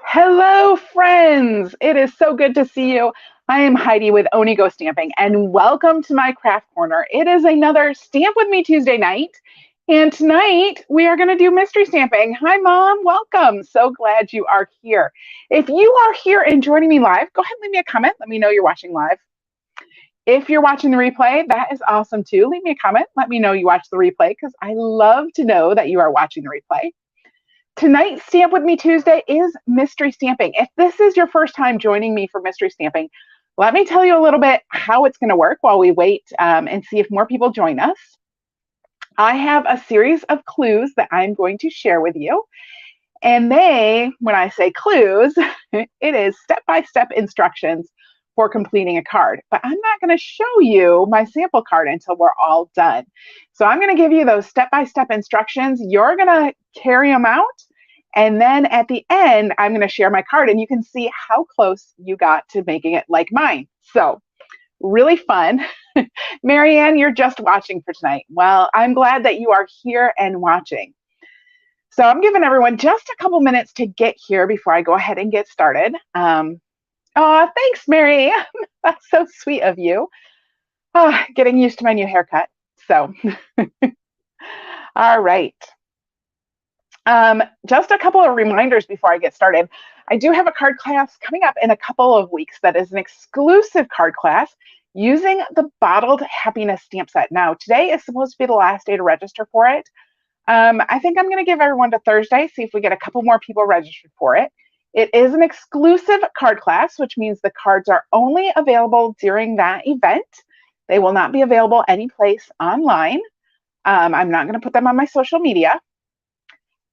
Hello, friends. It is so good to see you. I am Heidi with Onigo Stamping, and welcome to my craft corner. It is another Stamp With Me Tuesday night, and tonight we are going to do mystery stamping. Hi, Mom. Welcome. So glad you are here. If you are here and joining me live, go ahead and leave me a comment. Let me know you're watching live. If you're watching the replay, that is awesome too. Leave me a comment. Let me know you watch the replay because I love to know that you are watching the replay. Tonight's Stamp With Me Tuesday is mystery stamping. If this is your first time joining me for mystery stamping, let me tell you a little bit how it's going to work while we wait and see if more people join us. I have a series of clues that I'm going to share with you. And when I say clues, it is step-by-step instructions for completing a card. But I'm not going to show you my sample card until we're all done. So I'm going to give you those step-by-step instructions. You're going to carry them out. And then at the end, I'm going to share my card and you can see how close you got to making it like mine. So really fun. Marianne, you're just watching for tonight. Well, I'm glad that you are here and watching. So I'm giving everyone just a couple minutes to get here before I go ahead and get started. Oh, thanks, Mary. That's so sweet of you. Getting used to my new haircut. So, all right. Just a couple of reminders before I get started. I do have a card class coming up in a couple of weeks that is an exclusive card class using the Bottled Happiness stamp set. Now, today is supposed to be the last day to register for it. I think I'm going to give everyone to Thursday, see if we get a couple more people registered for it. It is an exclusive card class, which means the cards are only available during that event. They will not be available anyplace online. I'm not going to put them on my social media.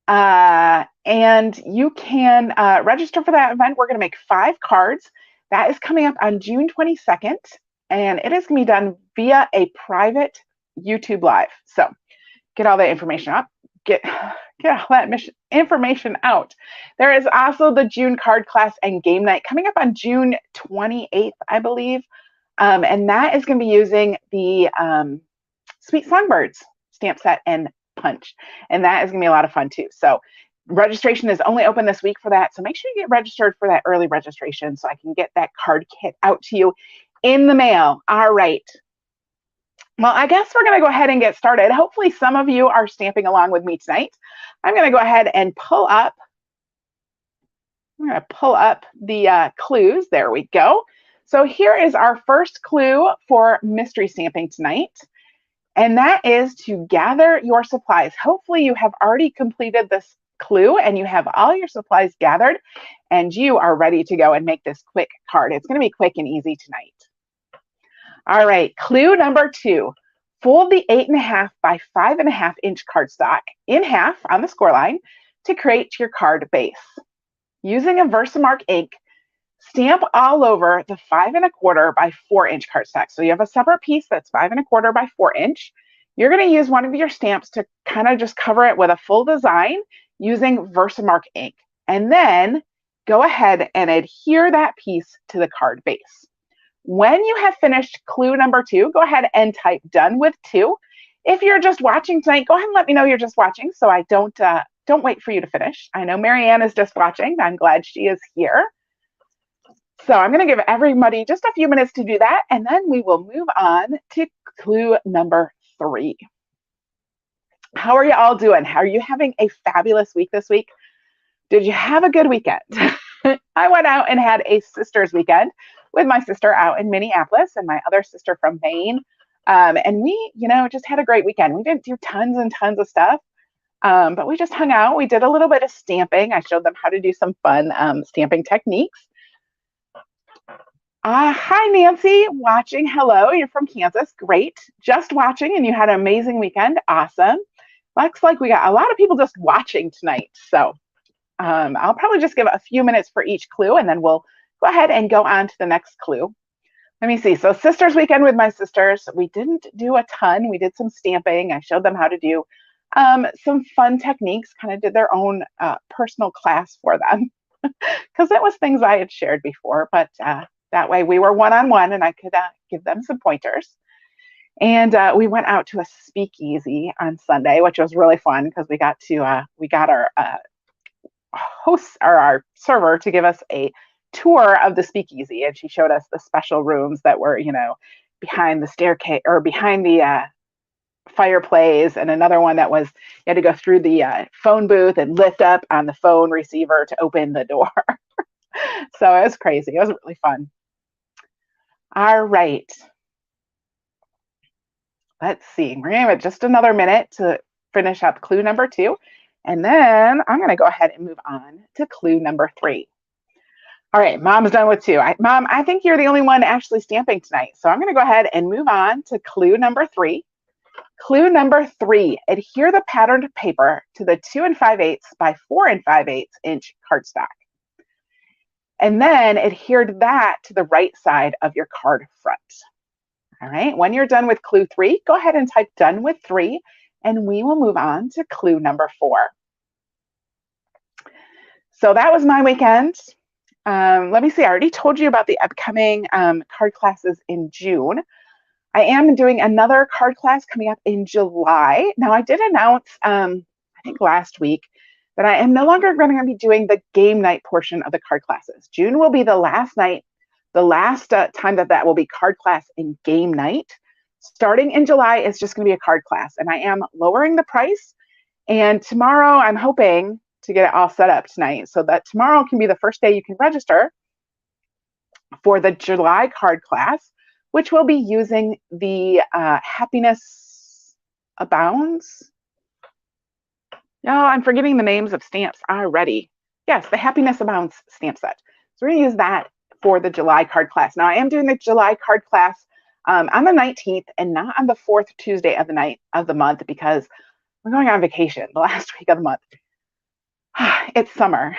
And you can register for that event. We're going to make 5 cards. That is coming up on June 22nd, and it is going to be done via a private YouTube Live. So get all that information up. Get all that information out. There is also the June card class and game night coming up on June 28th, I believe. And that is going to be using the Sweet Songbirds stamp set and punch. And that is going to be a lot of fun too. So registration is only open this week for that. So make sure you get registered for that early registration so I can get that card kit out to you in the mail. All right. Well, I guess we're going to go ahead and get started. Hopefully some of you are stamping along with me tonight. I'm going to go ahead and pull up the clues. There we go. So here is our first clue for mystery stamping tonight. And that is to gather your supplies. Hopefully you have already completed this clue and you have all your supplies gathered and you are ready to go and make this quick card. It's going to be quick and easy tonight. All right, clue number 2. Fold the 8.5 by 5.5 inch cardstock in half on the score line to create your card base. Using a Versamark ink, stamp all over the 5.25 by 4 inch cardstock. So you have a separate piece that's 5.25 by 4 inch. You're going to use one of your stamps to kind of just cover it with a full design using Versamark ink. And then go ahead and adhere that piece to the card base. When you have finished clue number 2, go ahead and type done with 2. If you're just watching tonight, go ahead and let me know you're just watching so I don't wait for you to finish. I know Marianne is just watching. I'm glad she is here. So I'm going to give everybody just a few minutes to do that, and then we will move on to clue number 3. How are you all doing? Are you having a fabulous week this week? Did you have a good weekend? I went out and had a sister's weekend with my sister out in Minneapolis and my other sister from Maine. And we, just had a great weekend. We didn't do tons and tons of stuff, but we just hung out. We did a little bit of stamping. I showed them how to do some fun stamping techniques. Hi, Nancy, watching. Hello, you're from Kansas. Great. Just watching, and you had an amazing weekend. Awesome. Looks like we got a lot of people just watching tonight. So I'll probably just give a few minutes for each clue, and then we'll go ahead and go on to the next clue. Let me see. So sister's weekend with my sisters. We didn't do a ton. We did some stamping. I showed them how to do some fun techniques, kind of did their own personal class for them because it was things I had shared before, but that way we were one-on-one and I could give them some pointers. And we went out to a speakeasy on Sunday, which was really fun because we got our host or our server to give us a tour of the speakeasy, and she showed us the special rooms that were, you know, behind the staircase or behind the fireplace, and another one that was you had to go through the phone booth and lift up on the phone receiver to open the door. So it was crazy. It was really fun. All right. Let's see. We're going to have just another minute to finish up clue number 2. And then I'm going to go ahead and move on to clue number 3. All right, Mom's done with 2. Mom, I think you're the only one actually stamping tonight. So I'm going to go ahead and move on to clue number 3. Clue number 3, adhere the patterned paper to the 2 5/8 by 4 5/8 inch cardstock. And then adhere that to the right side of your card front. All right, when you're done with clue 3, go ahead and type done with 3, and we will move on to clue number 4. So that was my weekend. Let me see, I already told you about the upcoming card classes in June. I am doing another card class coming up in July. Now, I did announce, I think last week, that I am no longer going to be doing the game night portion of the card classes. June will be the last night, the last time that will be card class and game night. Starting in July, it's just going to be a card class, and I am lowering the price. And tomorrow, I'm hoping to get it all set up tonight so that tomorrow can be the first day you can register for the July card class, which will be using the Happiness Abounds. No, I'm forgetting the names of stamps already. Yes, the Happiness Abounds stamp set. So we're going to use that for the July card class. Now, I am doing the July card class on the 19th and not on the 4th Tuesday of the month because we're going on vacation the last week of the month. It's summer.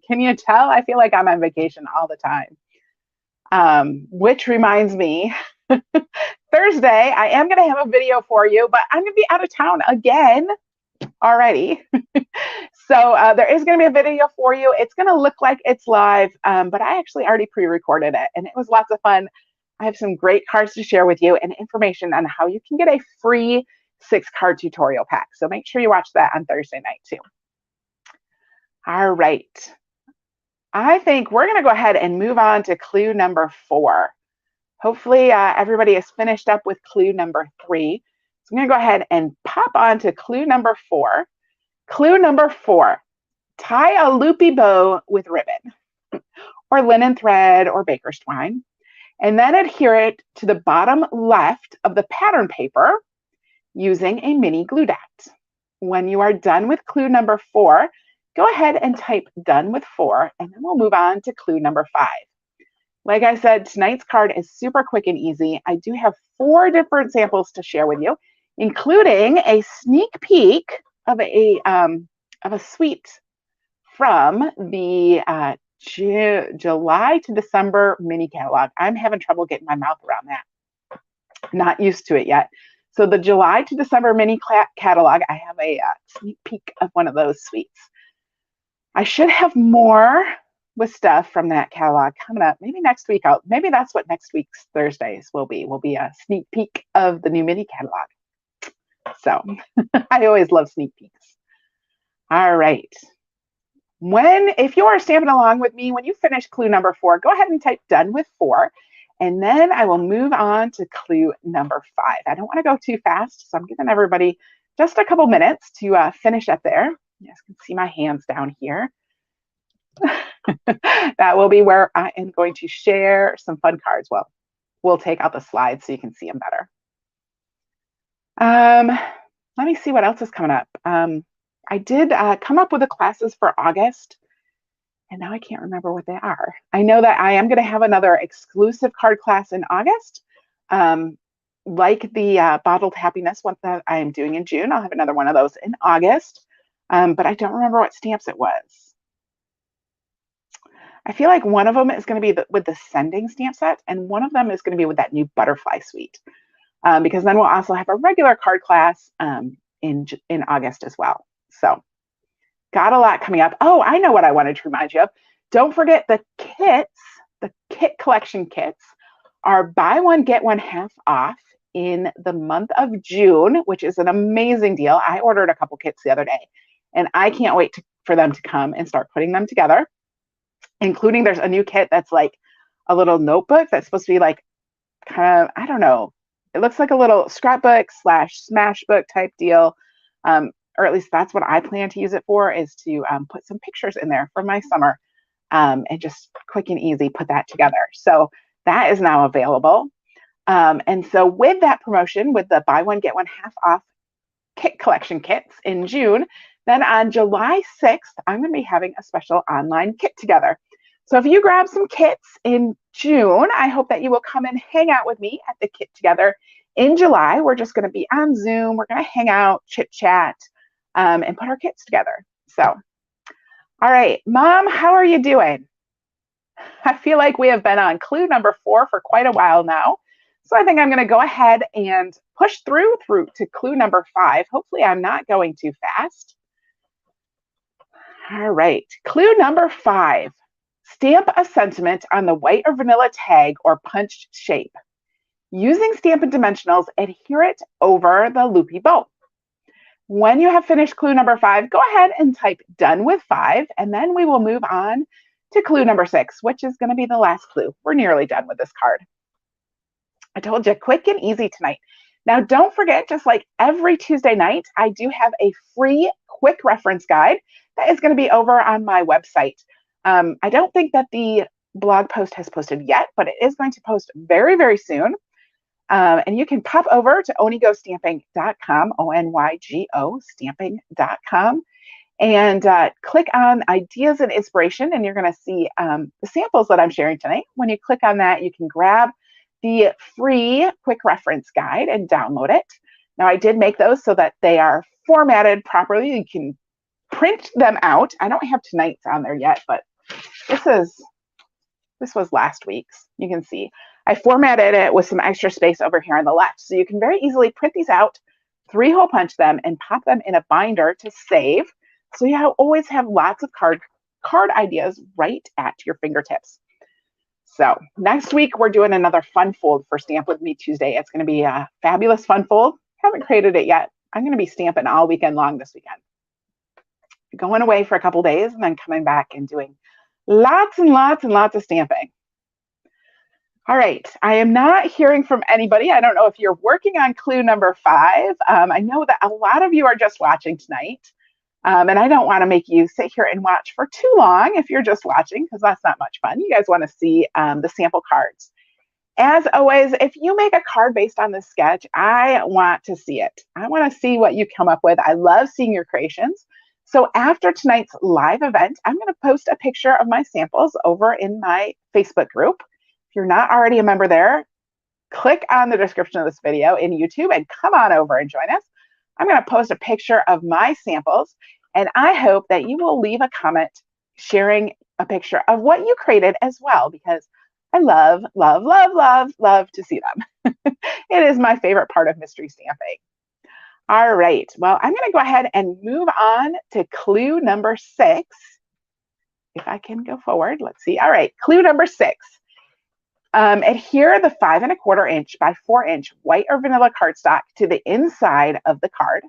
Can you tell? I feel like I'm on vacation all the time. Which reminds me, Thursday, I am going to have a video for you, but I'm going to be out of town again already. So there is going to be a video for you. It's going to look like it's live, but I actually already pre-recorded it, and it was lots of fun. I have some great cards to share with you and information on how you can get a free 6-card tutorial pack. So make sure you watch that on Thursday night too. All right. I think we're going to go ahead and move on to clue number 4. Hopefully everybody is finished up with clue number 3. So I'm going to go ahead and pop on to clue number 4. Clue number 4, tie a loopy bow with ribbon or linen thread or baker's twine, and then adhere it to the bottom left of the pattern paper using a mini glue dot. When you are done with clue number 4, go ahead and type done with 4, and then we'll move on to clue number 5. Like I said, tonight's card is super quick and easy. I do have 4 different samples to share with you, including a sneak peek of a suite from the July to December mini catalog. I'm having trouble getting my mouth around that. Not used to it yet. So the July to December mini catalog, I have a sneak peek of one of those suites. I should have more with stuff from that catalog coming up. Maybe next week. Maybe that's what next week's Thursdays will be. Will be a sneak peek of the new mini catalog. So I always love sneak peeks. All right. If you are stamping along with me, when you finish clue number 4, go ahead and type done with 4. And then I will move on to clue number 5. I don't want to go too fast, so I'm giving everybody just a couple minutes to finish up there. You guys can see my hands down here. That will be where I am going to share some fun cards. Well, we'll take out the slides so you can see them better. Let me see what else is coming up. I did come up with the classes for August, and now I can't remember what they are. I know that I am going to have another exclusive card class in August, like the Bottled Happiness one that I am doing in June. I'll have another one of those in August, but I don't remember what stamps it was. I feel like one of them is going to be with the Sending stamp set, and one of them is going to be with that new Butterfly suite, because then we'll also have a regular card class in August as well. So got a lot coming up. Oh, I know what I wanted to remind you of. Don't forget the kits, the kit collection kits are buy one, get one half off in the month of June, which is an amazing deal. I ordered a couple kits the other day, and I can't wait for them to come and start putting them together, including there's a new kit that's like a little notebook that's supposed to be like kind of, I don't know, it looks like a little scrapbook slash smash book type deal. Or at least that's what I plan to use it for, is to put some pictures in there for my summer, and just quick and easy put that together. So that is now available. And so with that promotion, with the buy one, get one half off kit collection kits in June, then on July 6th, I'm going to be having a special online kit together. So if you grab some kits in June, I hope that you will come and hang out with me at the kit together in July. We're just going to be on Zoom. We're going to hang out, chit chat, and put our kits together. So, all right, Mom, how are you doing? I feel like we have been on clue number 4 for quite a while now. So I think I'm going to go ahead and push through to clue number 5. Hopefully I'm not going too fast. All right, clue number 5. Stamp a sentiment on the white or vanilla tag or punched shape. Using Stampin Dimensionals, adhere it over the loopy bow. When you have finished clue number 5, go ahead and type done with 5, and then we will move on to clue number 6, which is going to be the last clue. We're nearly done with this card. I told you, quick and easy tonight. Now, don't forget, just like every Tuesday night, I do have a free quick reference guide that is going to be over on my website. I don't think that the blog post has posted yet, but it is going to post very, very soon. And you can pop over to onygostamping.com, O-N-Y-G-O stamping.com, and click on Ideas and Inspiration, and you're going to see the samples that I'm sharing tonight. When you click on that, you can grab the free quick reference guide and download it. Now, I did make those so that they are formatted properly. You can print them out. I don't have tonight's on there yet, but this was last week's. You can see I formatted it with some extra space over here on the left. So you can very easily print these out, 3-hole punch them, and pop them in a binder to save. So you always have lots of card ideas right at your fingertips. So next week, we're doing another fun fold for Stamp With Me Tuesday. It's going to be a fabulous fun fold. Haven't created it yet. I'm going to be stamping all weekend long this weekend. Going away for a couple days and then coming back and doing lots and lots and lots of stamping. All right, I am not hearing from anybody. I don't know if you're working on clue number 5. I know that a lot of you are just watching tonight. And I don't want to make you sit here and watch for too long if you're just watching, because that's not much fun. You guys want to see the sample cards. As always, if you make a card based on this sketch, I want to see it. I want to see what you come up with. I love seeing your creations. So after tonight's live event, I'm going to post a picture of my samples over in my Facebook group. If you're not already a member there, click on the description of this video in YouTube and come on over and join us. I'm going to post a picture of my samples, and I hope that you will leave a comment sharing a picture of what you created as well, because I love, love, love, love, love to see them. It is my favorite part of mystery stamping. All right, well, I'm going to go ahead and move on to clue number 6. If I can go forward, let's see. All right, clue number 6. Adhere the 5 1/4 inch by 4 inch white or vanilla cardstock to the inside of the card,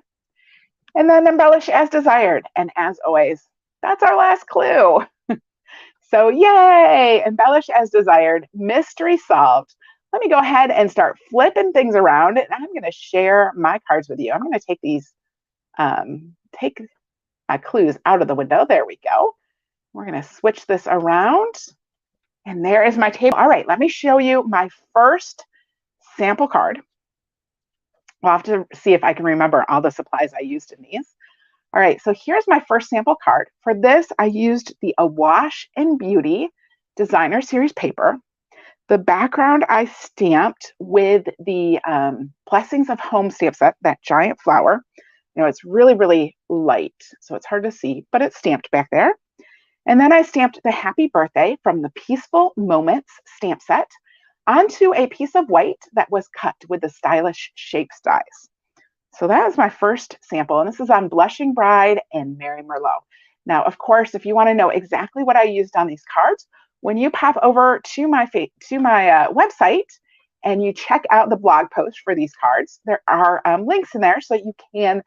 and then embellish as desired. And as always, that's our last clue. So yay, embellish as desired, mystery solved. Let me go ahead and start flipping things around, and I'm going to share my cards with you. I'm going to take these, take my clues out of the window. There we go. We're going to switch this around. And there is my table. All right, let me show you my first sample card. We'll have to see if I can remember all the supplies I used in these. All right, so here's my first sample card. For this, I used the Awash and Beauty Designer Series paper. The background I stamped with the Blessings of Home stamp set, that giant flower. You know, it's really, really light, so it's hard to see, but it's stamped back there. And then I stamped the Happy Birthday from the Peaceful Moments stamp set onto a piece of white that was cut with the stylish shapes dies. So that is my first sample, and this is on Blushing Bride and Mary Merlot. Now, of course, if you want to know exactly what I used on these cards, when you pop over to my website and you check out the blog post for these cards, there are links in there so you can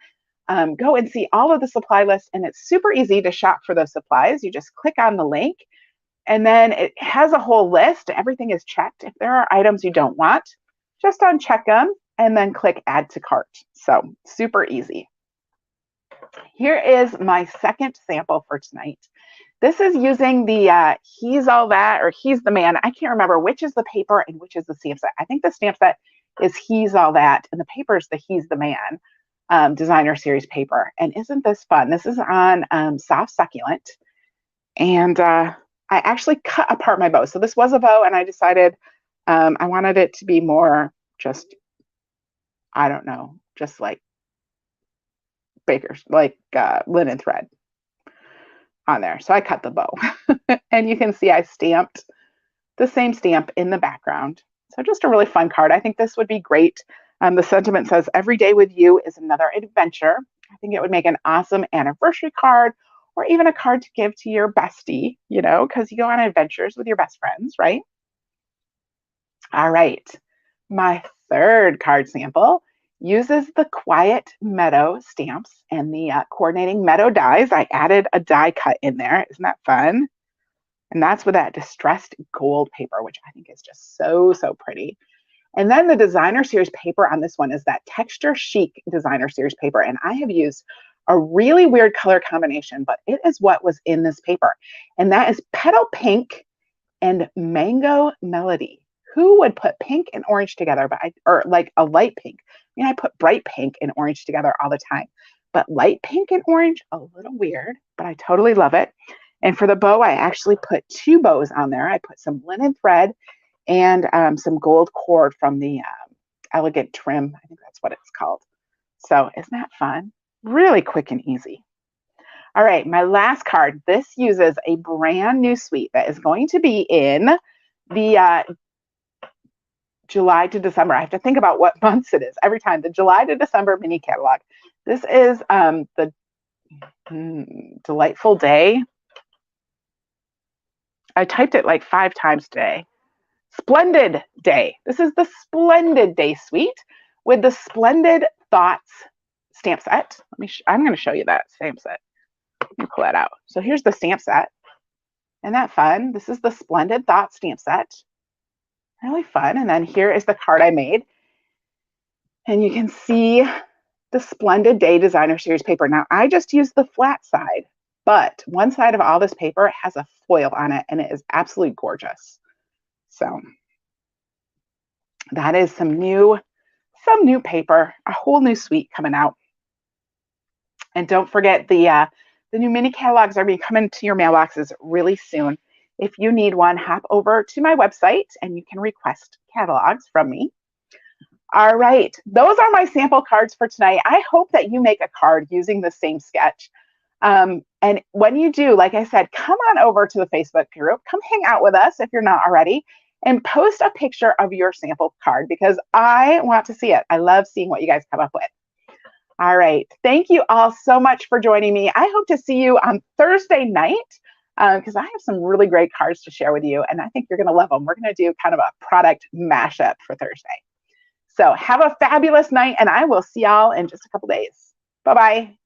go and see all of the supply lists, and it's super easy to shop for those supplies. You just click on the link, and then it has a whole list. Everything is checked. If there are items you don't want, just uncheck them and then click add to cart. So super easy. Here is my second sample for tonight. This is using the He's All That or He's the Man. I can't remember which is the paper and which is the stamp set. I think the stamp set is He's All That, and the paper is the He's the Man designer series paper. And isn't this fun? This is on Soft Succulent. And I actually cut apart my bow. So this was a bow, and I decided I wanted it to be more just, I don't know, just like linen thread on there. So I cut the bow. And you can see I stamped the same stamp in the background. So just a really fun card. I think this would be great. The sentiment says, every day with you is another adventure. I think it would make an awesome anniversary card, or even a card to give to your bestie, you know, because you go on adventures with your best friends, right? All right. My third card sample uses the Quiet Meadow stamps and the coordinating meadow dies. I added a die cut in there. Isn't that fun? And that's with that distressed gold paper, which I think is just so, so pretty. And then the designer series paper on this one is that Texture Chic designer series paper. And I have used a really weird color combination, but it is what was in this paper. And that is Petal Pink and Mango Melody. Who would put pink and orange together, or like a light pink? I mean, I put bright pink and orange together all the time, but light pink and orange, a little weird, but I totally love it. And for the bow, I actually put two bows on there. I put some linen thread and some gold cord from the Elegant Trim. I think that's what it's called. So isn't that fun? Really quick and easy. All right, my last card. This uses a brand new suite that is going to be in the July to December. I have to think about what months it is every time. The July to December mini catalog. This is the Delightful Day. I typed it like 5 times today. Splendid Day. This is the Splendid Day suite with the Splendid Thoughts stamp set. I'm going to show you that stamp set. Let me pull that out. So here's the stamp set. Isn't that fun? This is the Splendid Thoughts stamp set. Really fun. And then here is the card I made. And you can see the Splendid Day designer series paper. Now I just used the flat side, but one side of all this paper has a foil on it, and it is absolutely gorgeous. So that is some new paper, a whole new suite coming out. And don't forget the new mini catalogs are coming to your mailboxes really soon. If you need one, hop over to my website and you can request catalogs from me. All right, those are my sample cards for tonight. I hope that you make a card using the same sketch. And when you do, like I said, come on over to the Facebook group, come hang out with us if you're not already, and post a picture of your sample card because I want to see it. I love seeing what you guys come up with. All right, thank you all so much for joining me. I hope to see you on Thursday night because I have some really great cards to share with you, and I think you're gonna love them. We're gonna do kind of a product mashup for Thursday. So have a fabulous night, and I will see y'all in just a couple days. Bye-bye.